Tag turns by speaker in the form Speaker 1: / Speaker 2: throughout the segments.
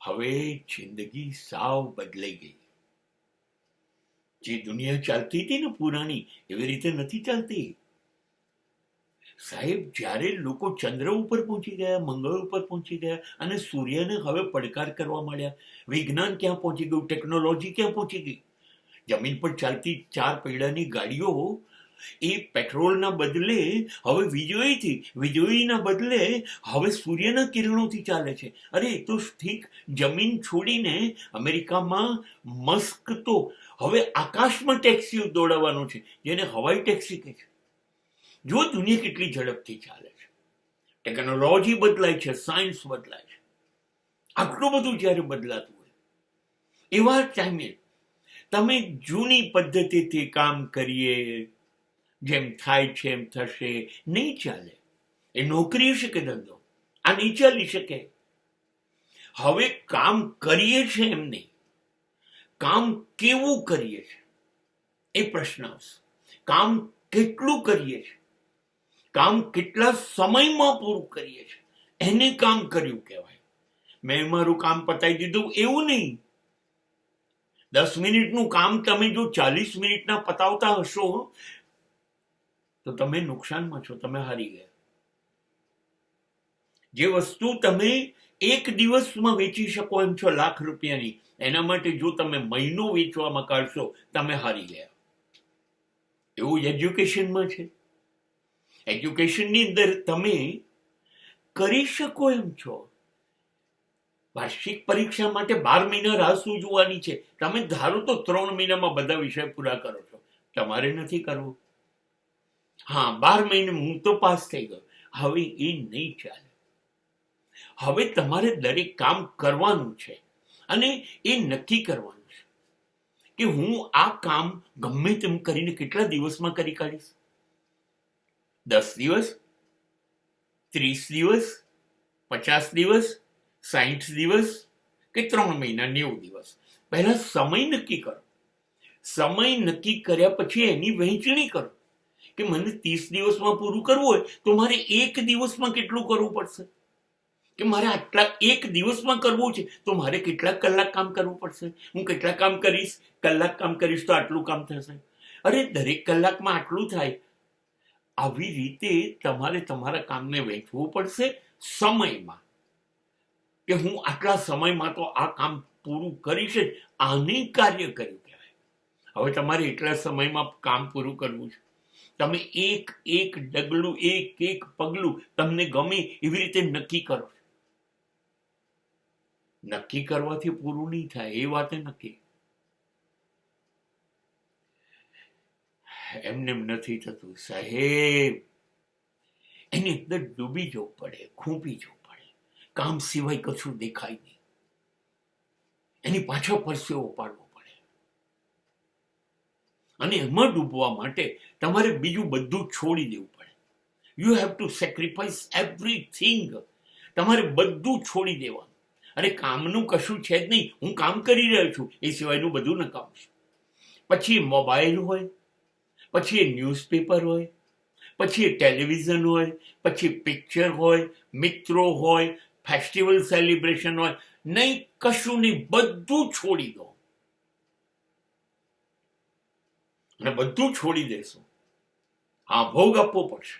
Speaker 1: હવે જિંદગી સાવ બદલાઈ ગઈ. જે દુનિયા ચાલતી હતી ને પુરાણી, એવી રીતે નથી ચાલતી. સાહેબ, જ્યારે લોકો ચંદ્ર ઉપર પહોંચી ગયા, મંગળ ઉપર પહોંચી ગયા અને સૂર્યને હવે પડકાર કરવા માંડ્યા, વિજ્ઞાન ક્યાં પહોંચી ગયું, ટેકનોલોજી ક્યાં પહોંચી ગઈ. જમીન પર ચાલતી 4 પૈડાની ગાડીઓ એ પેટ્રોલના બદલે હવે વીજળીના બદલે હવે સૂર્યના કિરણોથી ચાલે છે. અરે એ તો ઠીક, જમીન છોડીને અમેરિકામાં મસ્ક તો હવે આકાશમાં ટેક્સીઓ દોડાવવાનો છે, જેને હવાઈ ટેક્સી કહે છે. જો દુનિયા કેટલી ઝડપથી ચાલે છે, ટેકનોલોજી બદલાય છે, સાયન્સ બદલાય છે. આટલું બધું જ્યારે બદલાતું હોય એવા ટાઈમે તમે જૂની પદ્ધતિથી કામ કરીએ, જેમ થાય છે એમ થશે, નહીં ચાલે. એ નોકરી હશે કે ધંધો, આ નહીં ચાલી શકે. હવે કામ કરીએ છે એમ નહીં, કામ કેવું કરીએ છે એ પ્રશ્ન આવશે. કામ કેટલું કરીએ છે, કામ કેટલા સમયમાં પૂરું કરીએ છે, એને કામ કર્યું કહેવાય. મેં મારું કામ પતાવી દીધું એવું નહીં. 10 મિનિટનું કામ તમે જો 40 મિનિટના પતાવતા હશો તો તમે નુકસાનમાં છો, તમે હારી ગયા. જે વસ્તુ તમે એક દિવસમાં વેચી શકો એમ છો લાખ રૂપિયાની, એના માટે જો તમે મહિનો વેચવામાં કાઢશો, તમે હારી ગયા. એવું એજ્યુકેશનમાં છે. એજ્યુકેશનની અંદર તમે કરી શકો એમ છો. વાર્ષિક પરીક્ષા માટે 12 મહિના રાહ શું જોવાની છે? તમે ધારો તો 3 મહિનામાં બધા વિષય પૂરા કરો છો. તમારે નથી કરવું. હા, 12 મહિને હું તો પાસ થઈ ગયો. હવે એ નહીં ચાલે. હવે તમારે દરેક કામ કરવાનું છે અને એ નક્કી કરવાનું છે કે હું આ કામ ગમે તેમ કરીને કેટલા દિવસમાં કરી કાઢીશ. 10 દિવસ, 30 દિવસ, 50 દિવસ, 60 દિવસ કે 3 મહિના, 90 દિવસ. પહેલા સમય નક્કી કરો. સમય નક્કી કર્યા પછી એની વહેંચણી કરો કે મને 30 દિવસમાં પૂરું કરવું હોય તો મારે 1 દિવસમાં કેટલું કરવું પડશે, કે મારે આટલા 1 દિવસમાં કરવું છે તો મારે કેટલા કલાક કામ કરવું પડશે. હું કેટલા કામ કરીશ, કલાક કામ કરીશ તો આટલું કામ થશે. અરે દરેક કલાકમાં આટલું થાય. આવી રીતે તમારે તમારા કામને વહેંચવું પડશે સમયમાં, કે હું આટલા સમયમાં તો આ કામ પૂરું કરીશ જ. આને કાર્ય કર્યું કહેવાય. હવે તમારે એટલા સમયમાં કામ પૂરું કરવું છે. તમે એક એક ડગલું, એક એક પગલું તમને ગમે એવી રીતે નક્કી કરો. નક્કી કરવાથી પૂરું નહીં થાય, એ વાતે નક્કી. એમને નથી થતું સાહેબ. એની અંદર ડૂબી જવું પડે, ખૂંપી જવું પડે. કામ સિવાય કશું દેખાય નહીં. એની પાછળ પરસેવો પાડવો પડે. અને એમાં ડૂબવા માટે તમારે બીજું બધું છોડી દેવું પડે. You have to sacrifice everything. તમારે બધું છોડી દેવાનું. અરે કામનું કશું છે જ નહીં, હું કામ કરી રહ્યો છું, એ સિવાયનું બધું નકામ છે. પછી મોબાઈલ હોય, પછી એ ન્યૂઝપેપર હોય, પછી એ ટેલિવિઝન હોય, પછી પિક્ચર હોય, મિત્રો હોય, ફેસ્ટિવલ સેલિબ્રેશન હોય. નહીં, કશું નહીં, બધું છોડી દો. અને બધું છોડી દેશો, હા, ભોગ આપવો પડશે.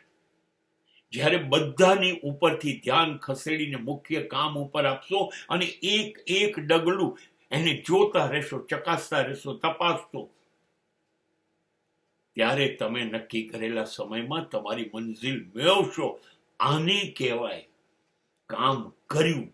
Speaker 1: જ્યારે બધાની ઉપરથી ધ્યાન ખસેડીને મુખ્ય કામ ઉપર આપશો અને એક એક ડગલું એને જોતા રહેશો, ચકાસતા રહેશો, તપાસતો, ત્યારે તમે નક્કી કરેલા સમયમાં તમારી મંજિલ મેળવશો. આને કહેવાય કામ કર્યું.